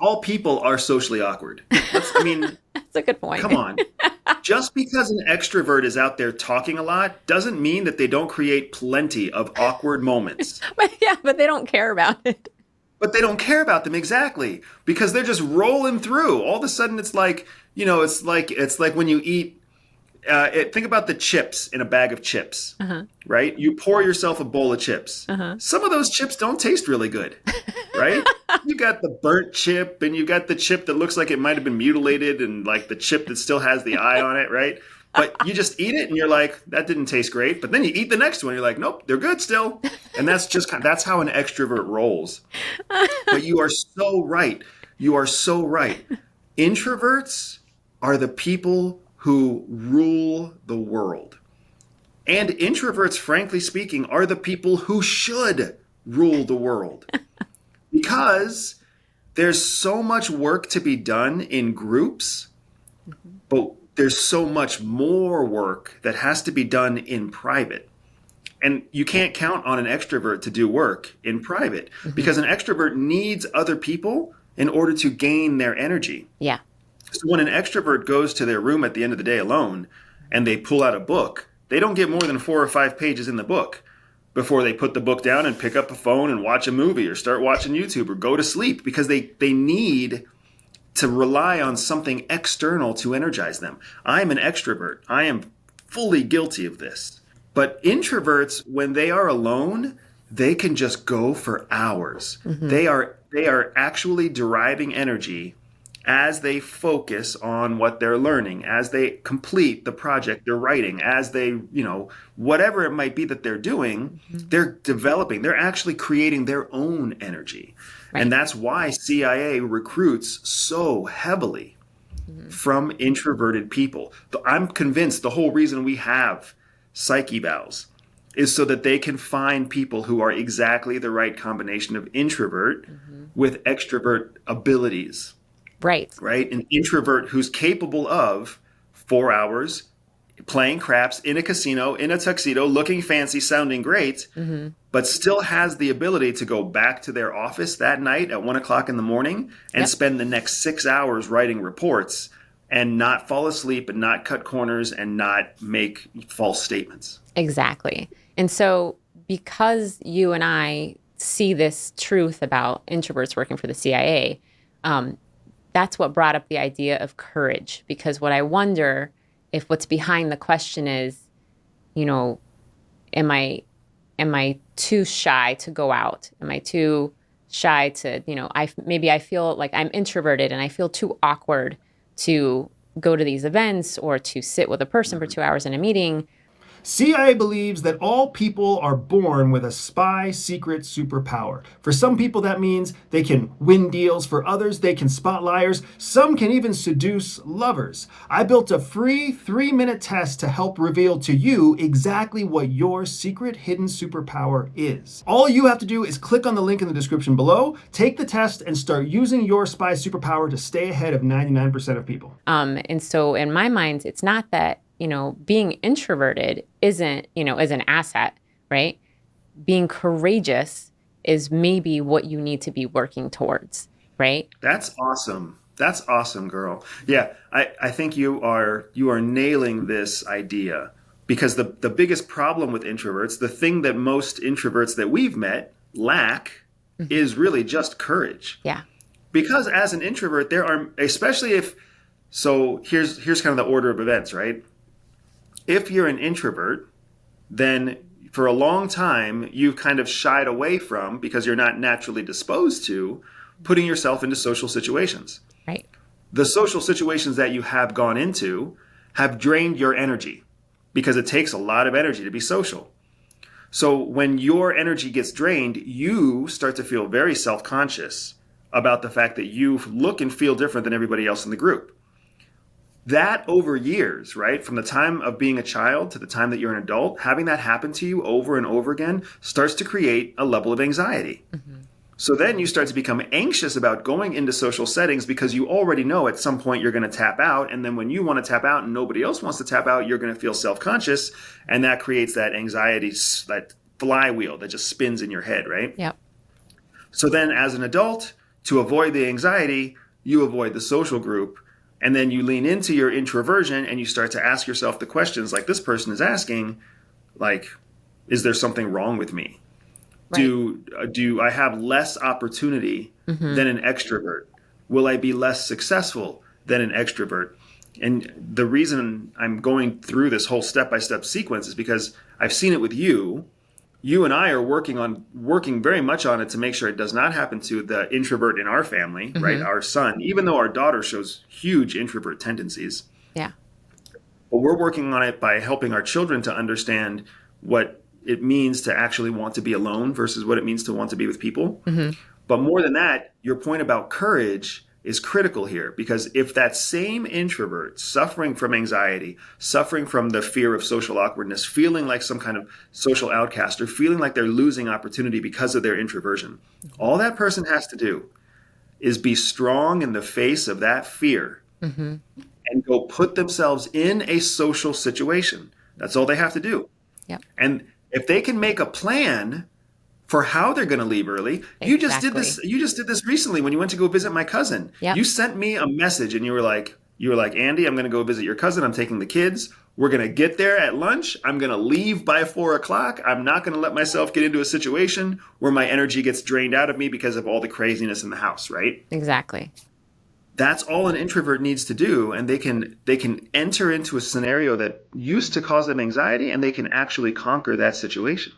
All people are socially awkward. That's a good point. Come on. Just because an extrovert is out there talking a lot doesn't mean that they don't create plenty of awkward moments. But yeah, but they don't care about it. But they don't care about them exactly because they're just rolling through. All of a sudden, it's like, it's like when you eat. Think about the chips in a bag of chips, Uh-huh. right? You pour yourself a bowl of chips. Uh-huh. Some of those chips don't taste really good, right? You got the burnt chip, and you got the chip that looks like it might have been mutilated, and like the chip that still has the eye on it, right? But you just eat it, and you're like, that didn't taste great. But then you eat the next one, you're like, nope, they're good still. And that's how an extrovert rolls. But you are so right. You are so right. Introverts are the people who rule the world. And introverts, frankly speaking, are the people who should rule the world because there's so much work to be done in groups, but there's so much more work that has to be done in private. And you can't count on an extrovert to do work in private because an extrovert needs other people in order to gain their energy. Yeah. So when an extrovert goes to their room at the end of the day alone and they pull out a book, they don't get more than 4 or 5 pages in the book before they put the book down and pick up a phone and watch a movie or start watching YouTube or go to sleep because they need to rely on something external to energize them. I'm an extrovert. I am fully guilty of this. But introverts, when they are alone, they can just go for hours. They are actually deriving energy as they focus on what they're learning, as they complete the project they're writing, as they, whatever it might be that they're doing, they're developing, they're actually creating their own energy. Right. And that's why CIA recruits so heavily from introverted people. I'm convinced the whole reason we have psyche evals is so that they can find people who are exactly the right combination of introvert with extrovert abilities. Right. Right? An introvert who's capable of 4 hours playing craps in a casino, in a tuxedo, looking fancy, sounding great, but still has the ability to go back to their office that night at 1 o'clock in the morning and spend the next 6 hours writing reports and not fall asleep and not cut corners and not make false statements. Exactly. And so because you and I see this truth about introverts working for the CIA, that's what brought up the idea of courage. Because what I wonder if what's behind the question is, am I too shy to go out? Am I too shy to, maybe I feel like I'm introverted and I feel too awkward to go to these events or to sit with a person for 2 hours in a meeting. CIA believes that all people are born with a spy secret superpower. For some people, that means they can win deals. For others, they can spot liars. Some can even seduce lovers. I built a free 3-minute test to help reveal to you exactly what your secret hidden superpower is. All you have to do is click on the link in the description below, take the test, and start using your spy superpower to stay ahead of 99% of people. And so in my mind, it's not that being introverted is an asset, right? Being courageous is maybe what you need to be working towards, right? That's awesome. That's awesome, girl. Yeah, I think you are nailing this idea because the biggest problem with introverts, the thing that most introverts that we've met lack is really just courage. Yeah. Because as an introvert, there are, especially if, so here's kind of the order of events, right? If you're an introvert, then for a long time, you've kind of shied away from, because you're not naturally disposed to, putting yourself into social situations. Right. The social situations that you have gone into have drained your energy because it takes a lot of energy to be social. So when your energy gets drained, you start to feel very self-conscious about the fact that you look and feel different than everybody else in the group. That over years, right, from the time of being a child to the time that you're an adult, having that happen to you over and over again starts to create a level of anxiety. So then you start to become anxious about going into social settings because you already know at some point you're going to tap out. And then when you want to tap out and nobody else wants to tap out, you're going to feel self-conscious. And that creates that anxiety, that flywheel that just spins in your head, right? Yep. So then as an adult, To avoid the anxiety, you avoid the social group. And then you lean into your introversion and you start to ask yourself the questions like this person is asking, like, is there something wrong with me? Right. Do I have less opportunity than an extrovert? Will I be less successful than an extrovert? And the reason I'm going through this whole step-by-step sequence is because I've seen it with you. You and I are working very much on it to make sure it does not happen to the introvert in our family, right? Our son, even though our daughter shows huge introvert tendencies. Yeah. But we're working on it by helping our children to understand what it means to actually want to be alone versus what it means to want to be with people. But more than that, your point about courage is critical here, because if that same introvert suffering from anxiety, suffering from the fear of social awkwardness, feeling like some kind of social outcast, or feeling like they're losing opportunity because of their introversion, all that person has to do is be strong in the face of that fear and go put themselves in a social situation. That's all they have to do. Yep. And if they can make a plan for how they're going to leave early. You just did this. You just did this recently when you went to go visit my cousin. Yep. You sent me a message and you were like, Andy, I'm going to go visit your cousin. I'm taking the kids. We're going to get there at lunch. I'm going to leave by 4 o'clock. I'm not going to let myself get into a situation where my energy gets drained out of me because of all the craziness in the house. Right? Exactly. That's all an introvert needs to do, and they can enter into a scenario that used to cause them anxiety, and they can actually conquer that situation.